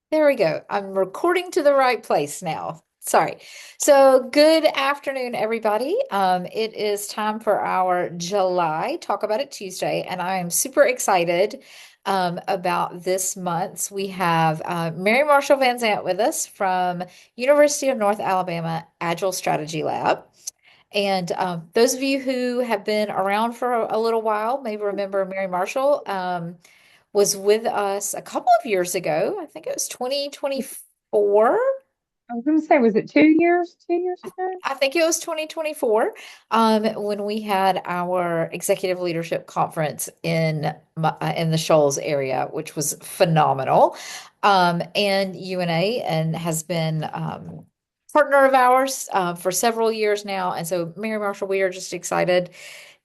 There we go. I'm recording to the right place now. Sorry. So, good afternoon, everybody. It is time for our July Talk About It Tuesday, and I am super excited about this month's. We have Mary Marshall Van Zant with us from University of North Alabama Agile Strategy Lab. And those of you who have been around for a little while may remember Mary Marshall. Was with us a couple of years ago. I think it was 2024. I was going to say, was it 2 years? 2 years ago? I think it was 2024 when we had our executive leadership conference in the Shoals area, which was phenomenal. And UNA and has been partner of ours for several years now. And so, Mary Marshall, we are just excited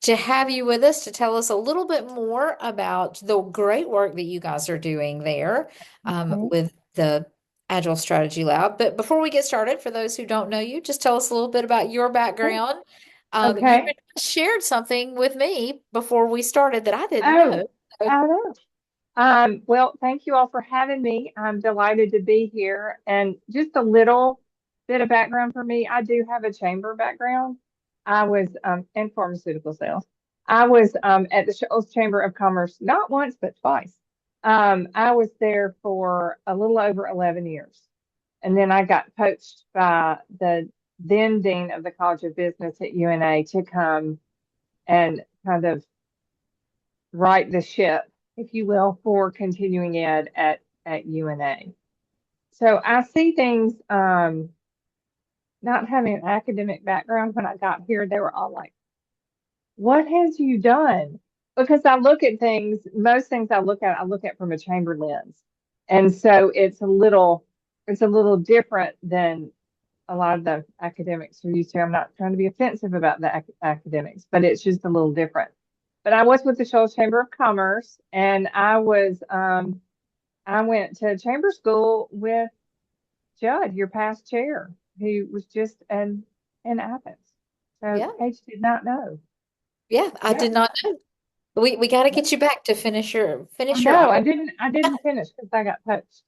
to have you with us to tell us a little bit more about the great work that you guys are doing there Okay. with the Agile Strategy Lab. But before we get started, for those who don't know you, just tell us a little bit about your background. You Okay. had shared something with me before we started that I didn't Oh, know. So, I know. Well, thank you all for having me. I'm delighted to be here. And just a little bit of background for me. I do have a chamber background. I was in pharmaceutical sales. I was at the Shoals Chamber of Commerce not once but twice. I was there for a little over 11 years. And then I got poached by the then dean of the College of Business at UNA to come and kind of right the ship, if you will, for continuing ed at UNA. So I see things, not having an academic background when I got here, they were all like, what has you done? Because I look at things, most things I look at from a chamber lens. And so it's a little different than a lot of the academics are used to. I'm not trying to be offensive about the academics, but it's just a little different. But I was with the Shoals Chamber of Commerce, and I went to chamber school with Judd, your past chair, who was just in Athens. So yeah, Paige did not know. yeah, I Yeah, did not know. We got to yeah. get you back to finish your I finish your know. hour. I didn't finish because I got poached.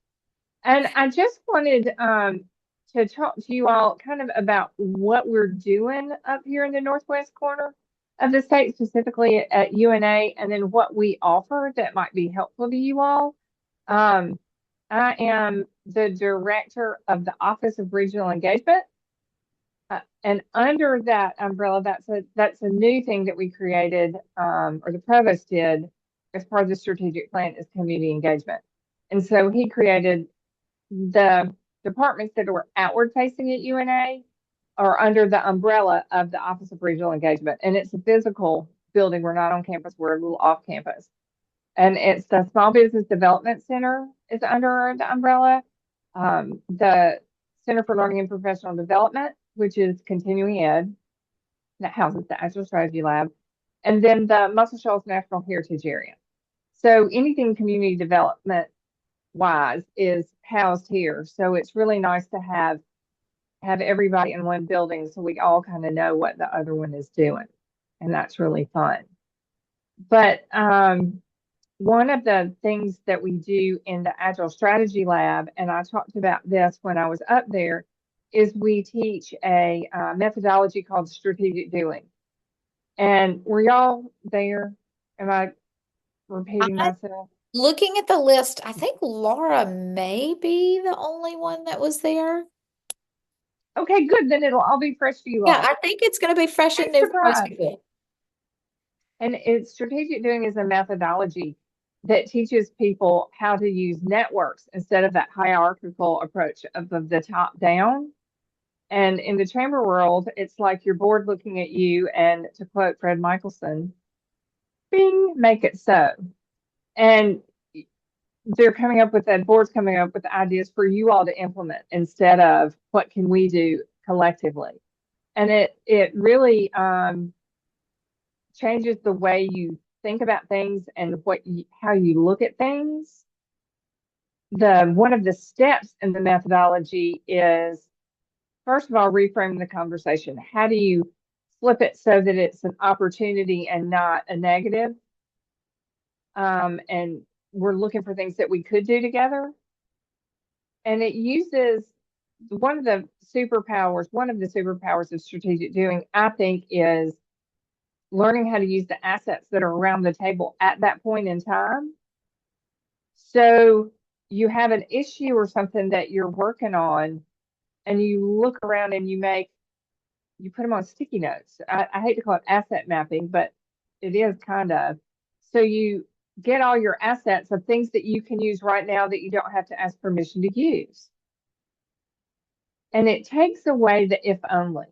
And I just wanted to talk to you all kind of about what we're doing up here in the northwest corner of the state, specifically at UNA, and then what we offer that might be helpful to you all. Um, I am the director of the Office of Regional Engagement. And under that umbrella, that's a new thing that we created, or the provost did as part of the strategic plan is community engagement. And so he created the departments that were outward facing at UNA are under the umbrella of the Office of Regional Engagement. And it's a physical building. We're not on campus, we're a little off campus. And it's the Small Business Development Center is under the umbrella. The Center for Learning and Professional Development, which is continuing ed, that houses the Agile Strategy Lab, and then the Muscle Shoals National Heritage Area. So anything community development wise is housed here. So it's really nice to have everybody in one building so we all kind of know what the other one is doing. And that's really fun. But one of the things that we do in the Agile Strategy Lab, and I talked about this when I was up there, is we teach a methodology called strategic doing. And were y'all there? Am I repeating I, myself? looking at the list, I think Laura may be the only one that was there. Okay, good. Then it'll all be fresh to you Yeah, all. I think it's going to be fresh and Big new for most surprise. people. And it's strategic doing is a methodology that teaches people how to use networks instead of that hierarchical approach of the top down. And in the chamber world, it's like your board looking at you and to quote Fred Michelson, bing, make it so. And they're coming up with that board's coming up with ideas for you all to implement instead of what can we do collectively. And it really changes the way you think about things and how you look at things. The one of the steps in the methodology is first of all reframe the conversation. How do you flip it so that it's an opportunity and not a negative? And we're looking for things that we could do together. and it uses one of the superpowers of strategic doing, I think, is learning how to use the assets that are around the table at that point in time. So you have an issue or something that you're working on, and you look around and you put them on sticky notes. I hate to call it asset mapping, but it is kind of. So you get all your assets of things that you can use right now that you don't have to ask permission to use. And it takes away the if only.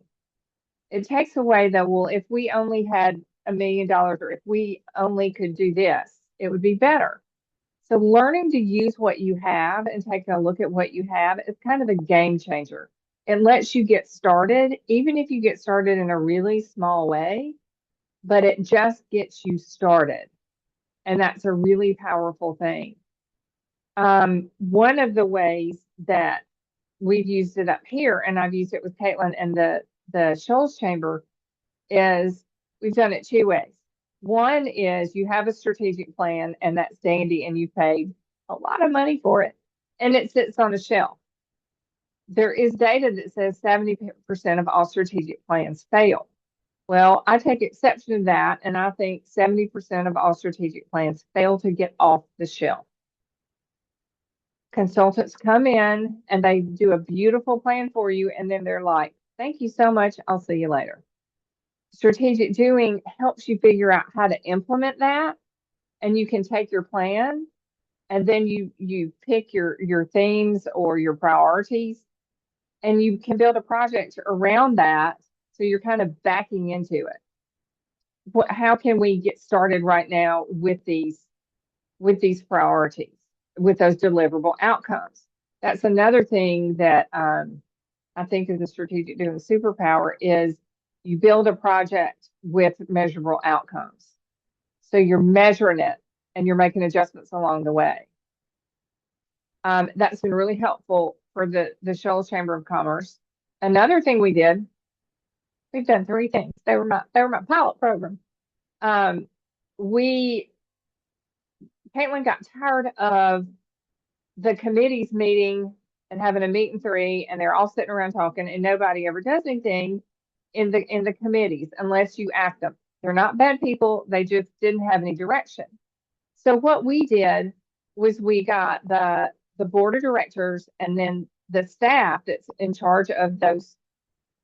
It takes away the, well, if we only had $1 million or if we only could do this, it would be better. So learning to use what you have and taking a look at what you have is kind of a game changer. It lets you get started, even if you get started in a really small way, but it just gets you started. And that's a really powerful thing. One of the ways that we've used it up here, and I've used it with Caitlin and the Shoals Chamber, is we've done it two ways. One is you have a strategic plan, and that's dandy, and you paid a lot of money for it, and it sits on a shelf. There is data that says 70% of all strategic plans fail. Well, I take exception to that, and I think 70% of all strategic plans fail to get off the shelf. Consultants come in and they do a beautiful plan for you, and then they're like, thank you so much. I'll see you later. Strategic doing helps you figure out how to implement that, and you can take your plan and then you pick your themes or your priorities, and you can build a project around that, so you're kind of backing into it. How can we get started right now with these priorities, with those deliverable outcomes? That's another thing that I think is a strategic doing superpower, is you build a project with measurable outcomes. So you're measuring it and you're making adjustments along the way. That's been really helpful for the Shoals Chamber of Commerce. Another thing we've done three things. They were my pilot program. Um, we Caitlin got tired of the committees meeting and having a meet and three, and they're all sitting around talking, and nobody ever does anything in the committees unless you ask them. They're not bad people; they just didn't have any direction. So what we did was we got the board of directors and then the staff that's in charge of those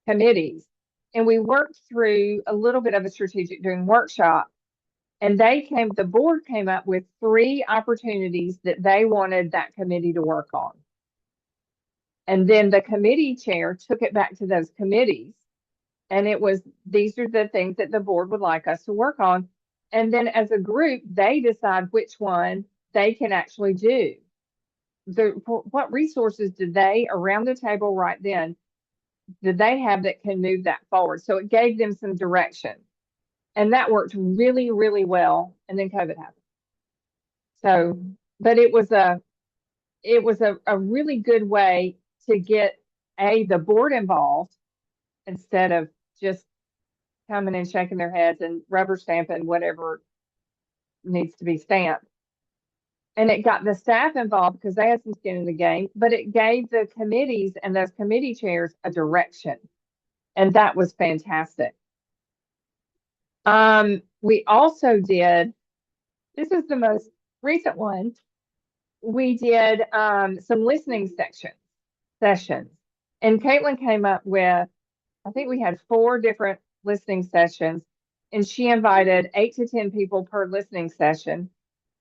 committees, and we worked through a little bit of a strategic doing workshop. And the board came up with three opportunities that they wanted that committee to work on. And then the committee chair took it back to those committees. And it was, these are the things that the board would like us to work on. And then as a group, they decide which one they can actually do. What resources did they around the table right then, did they have that can move that forward? So it gave them some direction. And that worked really, really well. And then COVID happened. So, but it was a really good way to get the board involved instead of just coming and shaking their heads and rubber stamping whatever needs to be stamped. And it got the staff involved because they had some skin in the game, but it gave the committees and those committee chairs a direction. And that was fantastic. We also did, this is the most recent one, we did some listening sessions. And Caitlin came up with, I think we had 4 different listening sessions, and she invited 8 to 10 people per listening session.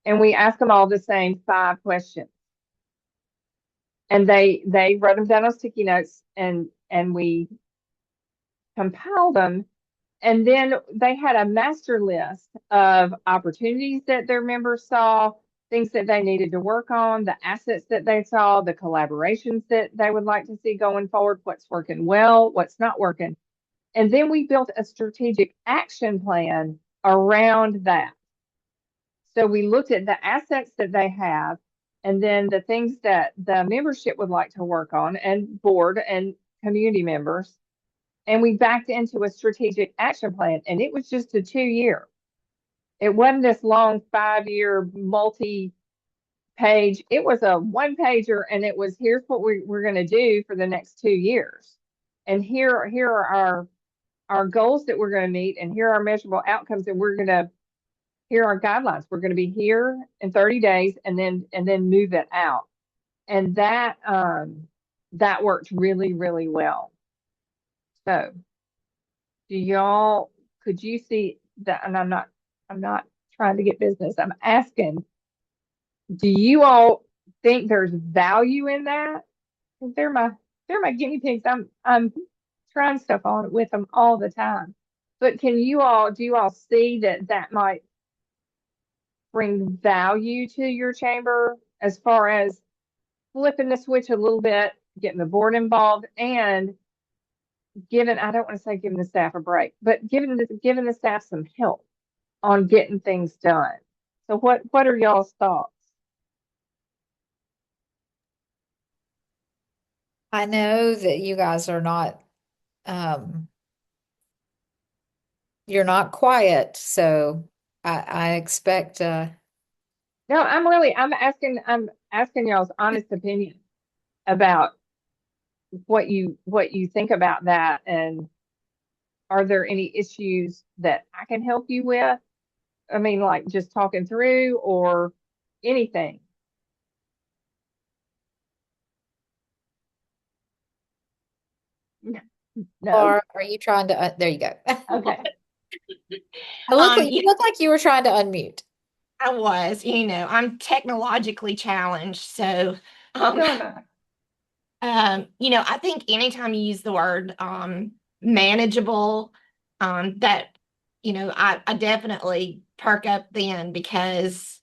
And we asked them all the same 5 questions. And they wrote them down on sticky notes, and we compiled them. And then they had a master list of opportunities that their members saw, things that they needed to work on, the assets that they saw, the collaborations that they would like to see going forward, what's working well, what's not working. And then we built a strategic action plan around that. So we looked at the assets that they have, and then the things that the membership would like to work on, and board and community members. And we backed into a strategic action plan, and it was just a 2-year. It wasn't this long 5-year multi page. It was a one pager, and it was here's what we're going to do for the next 2 years, and here are our goals that we're going to meet, and here are our measurable outcomes, and here are our guidelines. We're going to be here in 30 days, and then move it out, and that worked really really well. So, do y'all could you see that? And I'm not trying to get business. I'm asking, do you all think there's value in that? 'Cause they're my guinea pigs. I'm trying stuff on with them all the time. But do you all see that that might bring value to your chamber as far as flipping the switch a little bit, getting the board involved, and giving, I don't want to say giving the staff a break, but giving the staff some help on getting things done. So what are y'all's thoughts? I know that you guys are not um you're not quiet, so I expect No, I'm asking y'all's honest opinion about what you think about that, and are there any issues that I can help you with? I mean, like just talking through or anything. No? are you trying to there you go. Okay. You You look like you were trying to unmute. I was, I'm technologically challenged. So, um, So am I. I think anytime you use the word manageable, that, I definitely perk up then because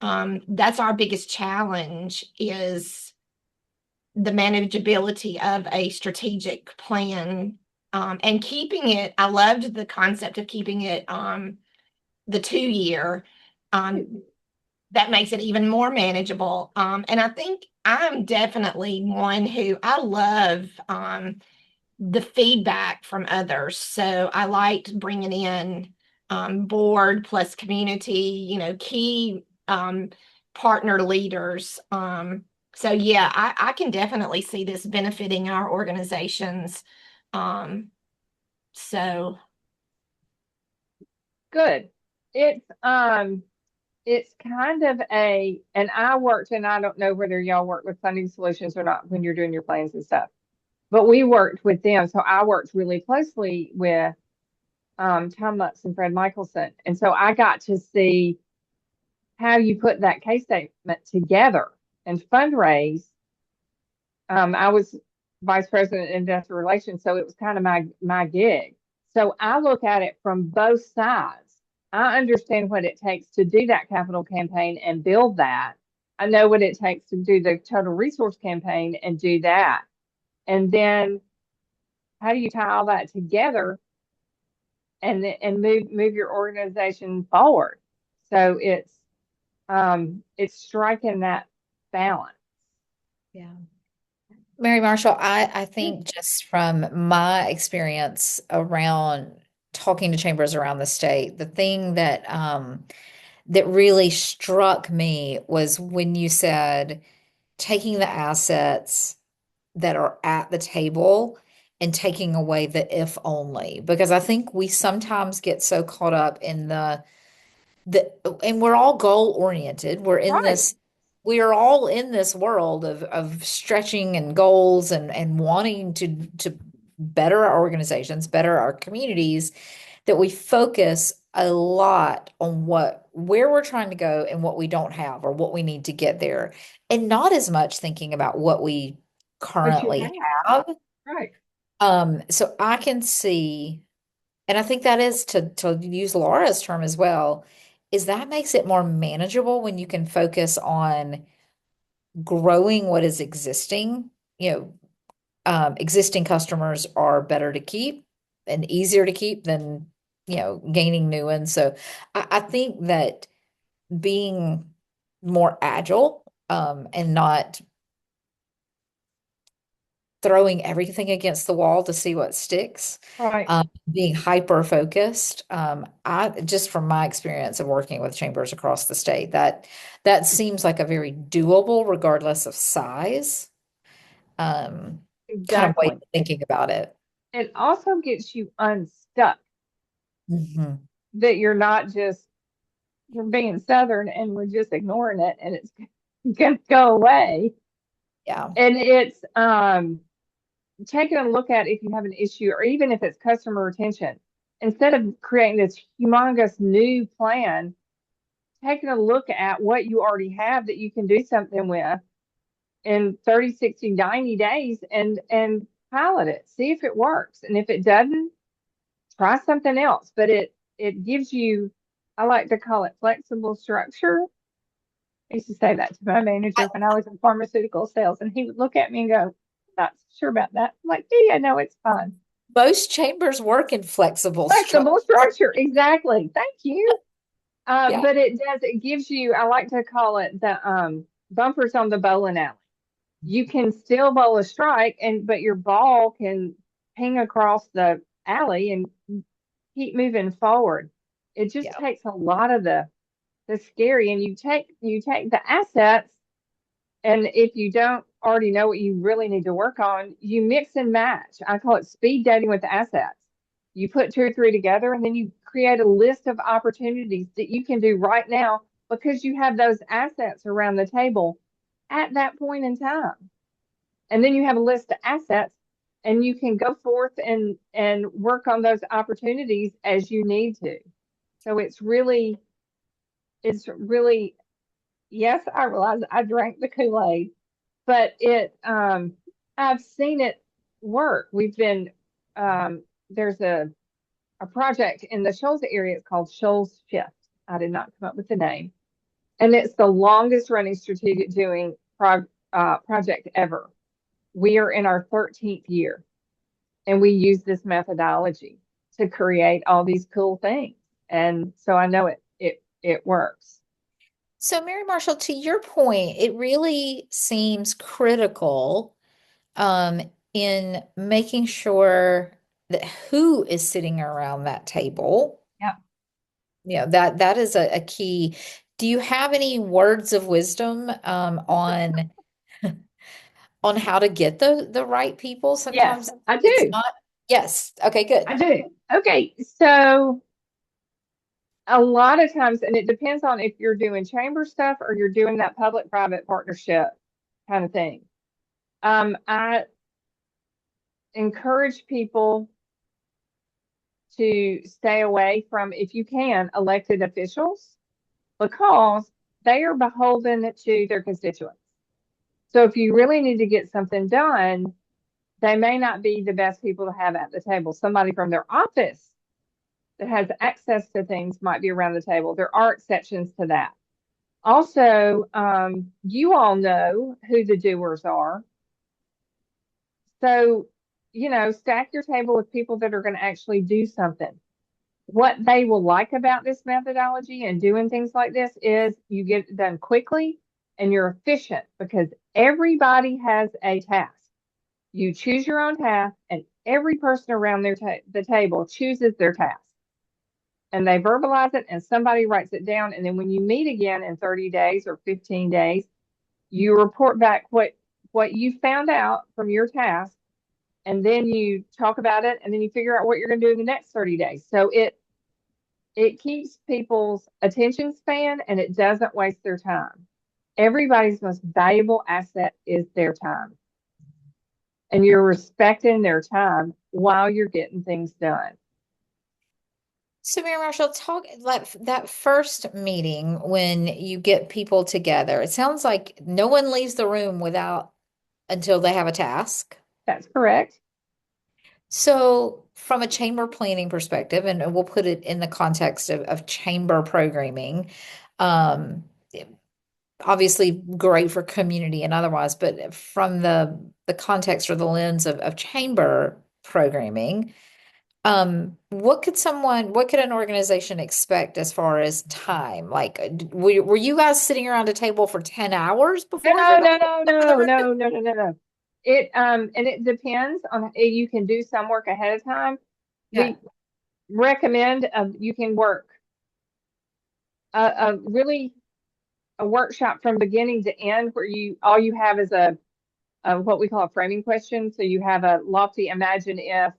that's our biggest challenge is the manageability of a strategic plan and keeping it. I loved the concept of keeping it the 2 year. Um, that makes it even more manageable. And I think I'm definitely one who I love the feedback from others. So I liked bringing in board plus community, key partner leaders. So yeah, I can definitely see this benefiting our organizations. Um, so Good. It's kind of and I worked, and I don't know whether y'all work with funding solutions or not when you're doing your plans and stuff, but we worked with them. So I worked really closely with Tom Lutz and Fred Michelson. And so I got to see how you put that case statement together and fundraise. I was vice president of investor relations, so it was kind of my gig. So I look at it from both sides. I understand what it takes to do that capital campaign and build that. I know what it takes to do the total resource campaign and do that. And then how do you tie all that together and move your organization forward? So it's striking that balance. Yeah. Mary Marshall, I think just from my experience around talking to chambers around the state, the thing that really struck me was when you said taking the assets that are at the table and taking away the if only, because I think we sometimes get so caught up in the and we're all goal oriented. Right. We are all in this world of stretching and goals and wanting to better our organizations, better our communities, that we focus a lot on where we're trying to go and what we don't have or what we need to get there, and not as much thinking about what we What you currently have. have. Right. So I can see, and I think that is to use Laura's term as well, is that makes it more manageable when you can focus on growing what is existing. You know, existing customers are better to keep and easier to keep than, gaining new ones. So I think that being more agile, and not throwing everything against the wall to see what sticks, Right. being hyper focused. I just from my experience of working with chambers across the state, that seems like a very doable regardless of size. Um, Kind of way Exactly. of thinking about it. It also gets you unstuck, Hmm. that you're not just you're being Southern and we're just ignoring it and it's gonna go away. Yeah, And it's taking a look at if you have an issue or even if it's customer retention. Instead of creating this humongous new plan, taking a look at what you already have that you can do something with in 30, 60, 90 days and pilot it. See if it works. And if it doesn't, try something else. But it gives you, I like to call it flexible structure. I used to say that to my manager when I was in pharmaceutical sales, and he would look at me and go, "Not sure about that." I'm like, yeah, no, it's fine. most chambers work in flexible structure. Flexible structure, exactly. Thank you. Yeah, But it does, it gives you, I like to call it the bumpers on the bowling alley. You can still bowl a strike, and but your ball can ping across the alley and keep moving forward. It just yeah. takes a lot of the scary, and you take the assets, and if you don't already know what you really need to work on, you mix and match. I call it speed dating with assets. You put two or three together, and then you create a list of opportunities that you can do right now because you have those assets around the table at that point in time. And then you have a list of assets, and you can go forth and work on those opportunities as you need to. So it's really, yes, I realize I drank the Kool-Aid, but I've seen it work. There's a project in the Shoals area. It's called Shoals Shift. I did not come up with the name, and it's the longest running strategic doing project ever. We are in our 13th year, and we use this methodology to create all these cool things. And so I know it works. So, Mary Marshall, to your point, it really seems critical um, in making sure that who is sitting around that table. Yeah. That is a key. Do you have any words of wisdom on how to get the right people? Yes, Sometimes I it's do. not. Yes. Okay, good. I do. Okay, so a lot of times, and it depends on if you're doing chamber stuff or you're doing that public-private partnership kind of thing. I encourage people to stay away from, if you can, elected officials because they are beholden to their constituents. So if you really need to get something done, they may not be the best people to have at the table. Somebody from their office that has access to things might be around the table. There are exceptions to that. Also, you all know who the doers are. So, stack your table with people that are going to actually do something. What they will like about this methodology and doing things like this is you get it done quickly and you're efficient because everybody has a task. You choose your own task, and every person around the table chooses their task. And they verbalize it, and somebody writes it down. And then when you meet again in 30 days or 15 days, you report back what you found out from your task, and then you talk about it, and then you figure out what you're going to do in the next 30 days. So it keeps people's attention span and it doesn't waste their time. Everybody's most valuable asset is their time, and you're respecting their time while you're getting things done. So, Mary Marshall, talk like that first meeting when you get people together. It sounds like no one leaves the room without until they have a task. That's correct. So, from a chamber planning perspective, and we'll put it in the context of chamber programming, um, obviously great for community and otherwise, but from the context or the lens of chamber programming, what could an organization expect as far as time? Like, were you guys sitting around a table for 10 hours before No, everybody no, no, got in the no, room? no, no, no, no, no. And it depends on you can do some work ahead of time. Yeah. We recommend you can work a really a workshop from beginning to end where you all you have is a what we call a framing question. So you have a lofty imagine if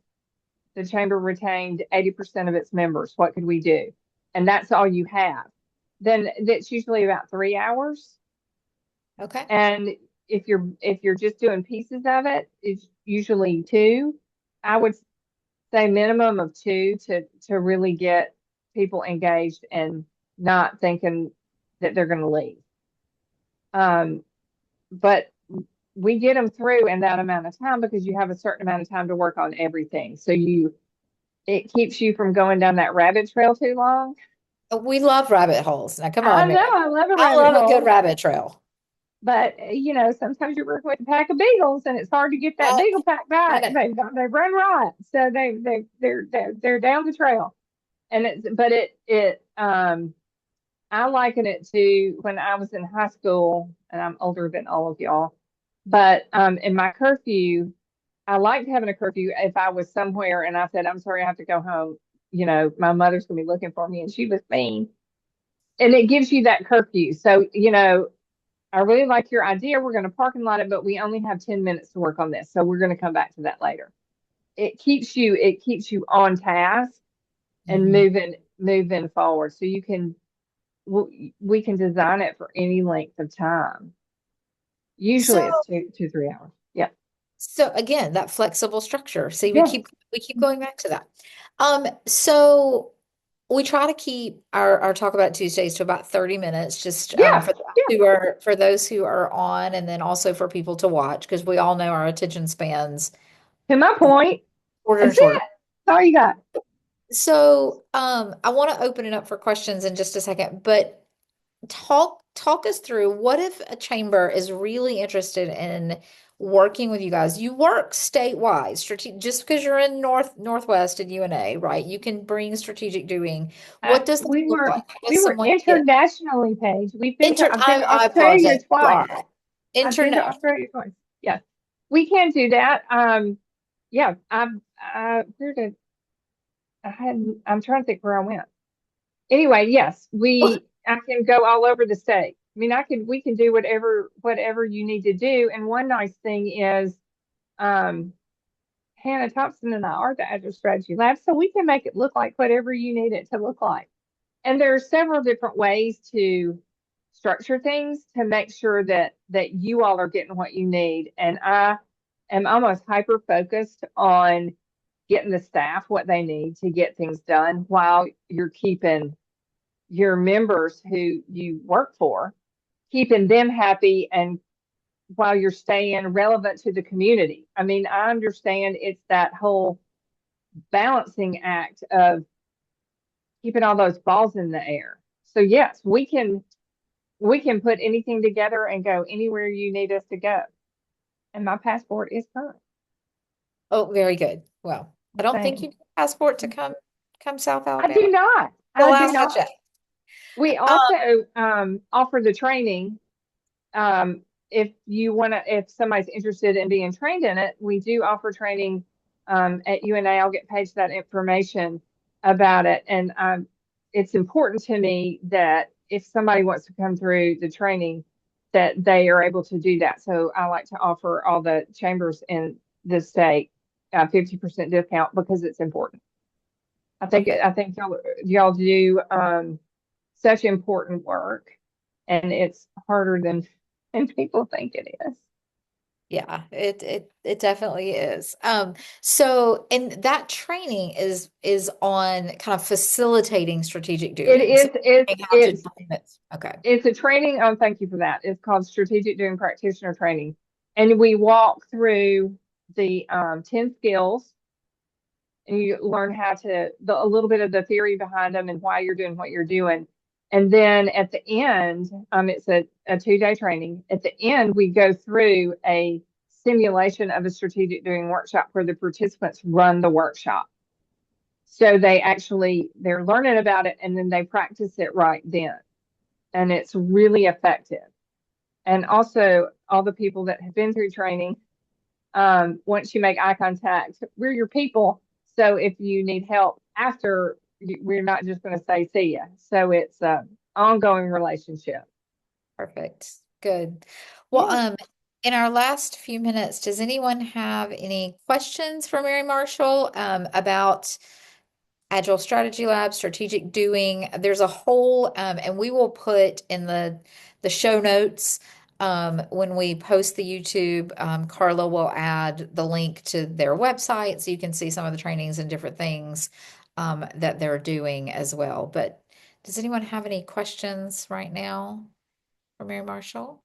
the chamber retained 80% of its members, what could we do? And that's all you have. Then that's usually about 3 hours. Okay. And if you're just doing pieces of it, it's usually two. I would say minimum of two to really get people engaged and not thinking that they're going to leave. Um, but we get them through in that amount of time because you have a certain amount of time to work on everything. So it keeps you from going down that rabbit trail too long. We love rabbit holes. Now, come I on, know Mary. I love a I rabbit love a good hole, rabbit trail. but sometimes you're working with a pack of beagles and it's hard to get that Uh, beagle pack back. and They run riot, so they're down the trail. And I liken it to when I was in high school, and I'm older than all of y'all. But in my curfew, I liked having a curfew if I was somewhere and I said, I'm sorry, I have to go home. My mother's gonna be looking for me, and she was mean. And it gives you that curfew. So, I really like your idea. We're gonna parking lot it, but we only have 10 minutes to work on this. So we're gonna come back to that later. It keeps you on task and Mhm. moving forward. So we can design it for any length of time. So, Usually it's 2, 3 hours. Yeah. so again, that flexible structure. See, we Yeah. keep going back to that. So we try to keep our talk about Tuesdays to about 30 minutes, just Yeah. Yeah. for those who are on, and then also for people to watch, because we all know our attention spans To my point, shorter and that's shorter. it. That's all you got. So, I want to open it up for questions in just a second, but talk us through what if a chamber is really interested in working with you guys. You work statewide, strategic, just because you're in Northwest and UNA, right? You can bring strategic doing. What does that We look were like? How we does were someone get internationally, Paige. I've been to I Australia apologize. You twice. are I've been to international. Australia twice. Yes. We can do that. Yeah, where did I'm trying to think where I went. Anyway, yes, I can go all over the state. I mean, we can do whatever you need to do. And one nice thing is, um, Hannah Thompson and I are the Agile Strategy Lab, so we can make it look like whatever you need it to look like. And there are several different ways to structure things to make sure that you all are getting what you need. And I am almost hyper focused on getting the staff what they need to get things done while you're keeping your members who you work for, keeping them happy and while you're staying relevant to the community. I mean, I understand it's that whole balancing act of keeping all those balls in the air. So yes, we can put anything together and go anywhere you need us to go. And my passport is current. Oh, very good. Well, I don't think Saying you need a passport to come South I do Alabama. not. The I do last I not. checked. We Um, also offer the training. Um, if somebody's interested in being trained in it, we do offer training at UNA. I'll get Paige that information about it. And it's important to me that if somebody wants to come through the training, that they are able to do that. So I like to offer all the chambers in the state 50% discount because it's important. okay. I think y'all do such important work, and it's harder than people think it is. Yeah, it definitely is. So and that training is on kind of facilitating strategic It doing. So is how to bring it. Okay. it's a training. Oh, thank you for that. It's called Strategic Doing Practitioner Training, and we walk through the 10 skills, and you learn how a little bit of the theory behind them and why you're doing what you're doing. And then at the end, it's a 2-day training. At the end, we go through a simulation of a strategic doing workshop where the participants run the workshop. So they're learning about it and then they practice it right then. And it's really effective. And also all the people that have been through training once you make eye contact, we're your people. So if you need help after, we're not just going to say see ya. So it's a ongoing relationship. Perfect. Good. Well, Yeah. in our last few minutes, does anyone have any questions for Mary Marshall about Agile Strategy Lab, strategic doing? There's a whole, and we will put in the show notes when we post the YouTube. Carla will add the link to their website so you can see some of the trainings and different things that they're doing as well. But does anyone have any questions right now for Mary Marshall?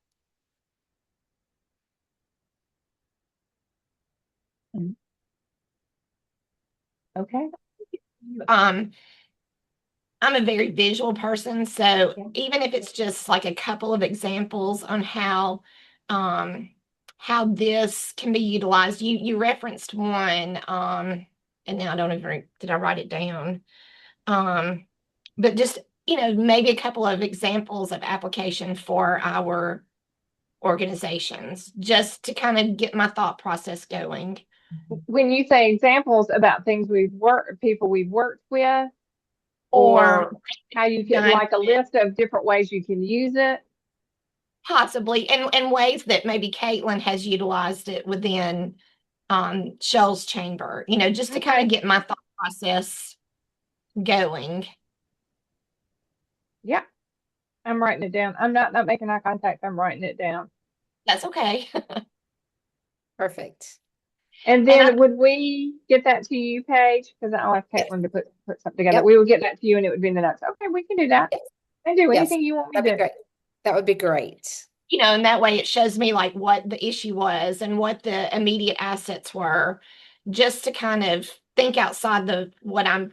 Mm. Okay. Um, I'm a very visual person, so Yeah. even if it's just like a couple of examples on um how this can be utilized. You referenced one, and now I don't even did I write it down? Um, but just maybe a couple of examples of application for our organizations, just to kind of get my thought process going. When you say examples about things people we've worked with, Or or how you could done like a list of different ways you can use it. possibly and ways that maybe Caitlin has utilized it within Shell's chamber, just to kind Okay. of get my thought process going. Yeah, I'm writing it down. I'm not making eye contact. I'm writing it down. That's okay. Perfect. And And I then would we get that to you, Paige? Because I'll ask Yes. Caitlin to put something together. Yep. We will get that to you and it would be in the notes. Okay, we can do that. Yes. And do Yes. anything you want me That'd be to do. great. That would be great. and that way it shows me like what the issue was and what the immediate assets were, just to kind of think outside the what I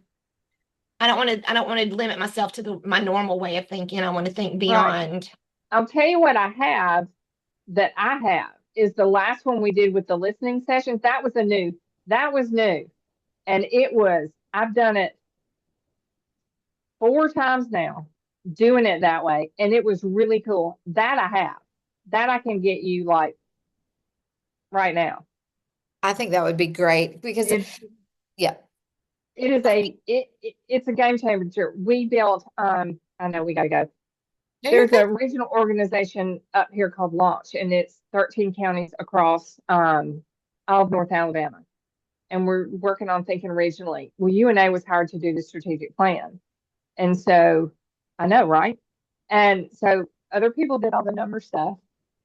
don't want to limit myself to my normal way of thinking. I want to think Right. beyond. I'll tell you what I have is the last one we did with the listening sessions. That was new. And I've done it 4 times now, doing it that way. And it was really cool. That I have. That I can get you like right now. I think that would be great because, It yeah. it is it's a game changer. We built I know we gotta go. No, you're There's good. a regional organization up here called Launch, and it's 13 counties across all of North Alabama. And we're working on thinking regionally. Well, UNA was hired to do the strategic plan. And so I know, right? And so other people did all the number stuff,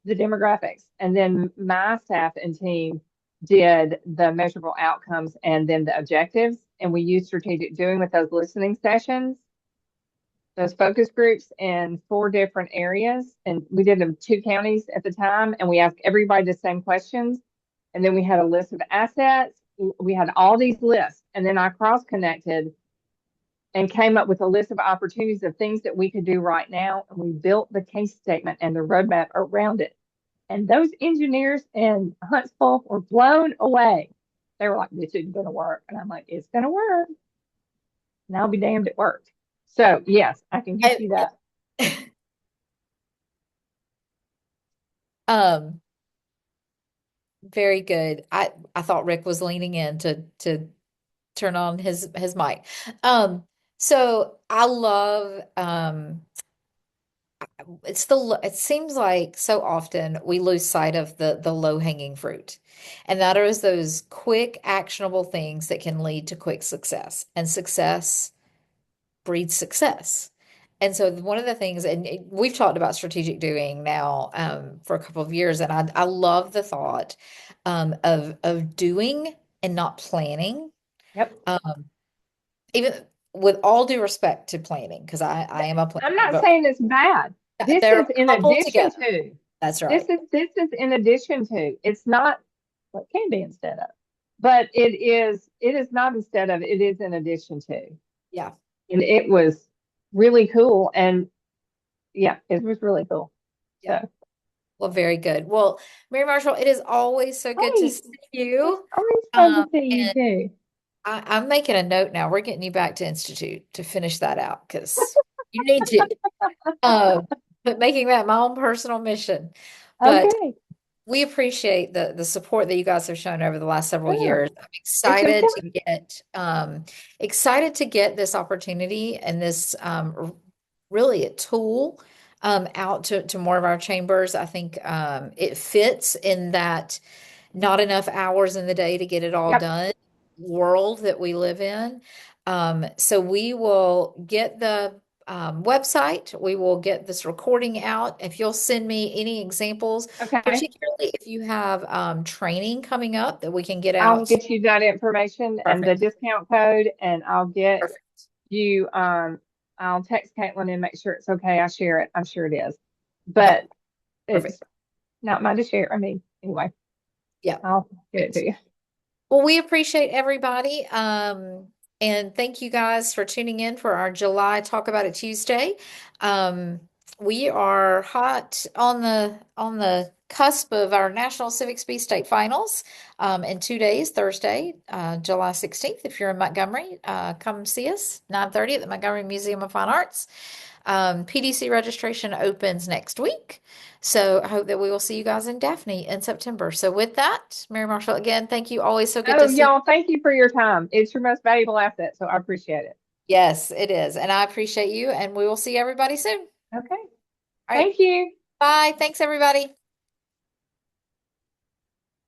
the demographics, and then my staff and team did the measurable outcomes and then the objectives. And we used strategic doing with those listening sessions, those focus groups in 4 different areas. And we did them 2 counties at the time. And we asked everybody the same questions. And then we had a list of assets. We had all these lists. And then I cross connected and came up with a list of opportunities of things that we could do right now. And we built the case statement and the roadmap around it. And those engineers in Huntsville were blown away. They were like, this isn't going to work. And I'm like, it's going to work. And I'll be damned it worked. So, yes, I can get And, you that. um, very good. I thought Rick was leaning in to turn on his mic. So I love it seems like so often we lose sight of the low-hanging fruit. And that is those quick actionable things that can lead to quick success. And success breeds success. And so one of the things, and we've talked about strategic doing now for a couple of years, and I love the thought of doing and not planning. Yep. Even with all due respect to planning, because I am a I'm planner, not but saying it's bad. This they're is in coupled addition together. to. That's This right. is this is in addition to. It's not what can be instead of, but it is not instead of. It is in addition to, Yeah. and it was really cool. And yeah, it was really cool. Yeah. So Well, very good. Well, Mary Marshall, it is always so good to hey, see it's you. always fun to see you And too. I'm making a note now. We're getting you back to Institute to finish that out because you need to. Um, but making that my own personal mission. But Okay. We appreciate the support that you guys have shown over the last several Sure. years. I'm It's important. excited to get this opportunity and this really a tool out to more of our chambers. I think it fits in that not enough hours in the day to get it all Yep. done world that we live in. So we will get the website, we will get this recording out. If you'll send me any examples, Okay. particularly if you have training coming up that we can get I'll out. get you that information and the Perfect. discount code, and I'll get Perfect. you, I'll text Caitlin and make sure it's okay. I share it. I'm sure it is, Okay. but it's Perfect. not mine to share. I mean, anyway, Yeah. I'll get it Great. to you. Well, we appreciate everybody. And thank you guys for tuning in for our July Talk About It Tuesday. Um, we are hot on the cusp of our National Civic Speed State Finals in 2 days, Thursday, July 16th. If you're in Montgomery, come see us, 9:30 at the Montgomery Museum of Fine Arts. PDC registration opens next week. So I hope that we will see you guys in Daphne in September. So with that, Mary Marshall, again, thank you. Always so good Oh, to see you. y'all, thank you for your time. It's your most valuable asset, so I appreciate it. Yes, it is. And I appreciate you. And we will see everybody soon. Okay. All right. Thank you. Bye. Thanks, everybody.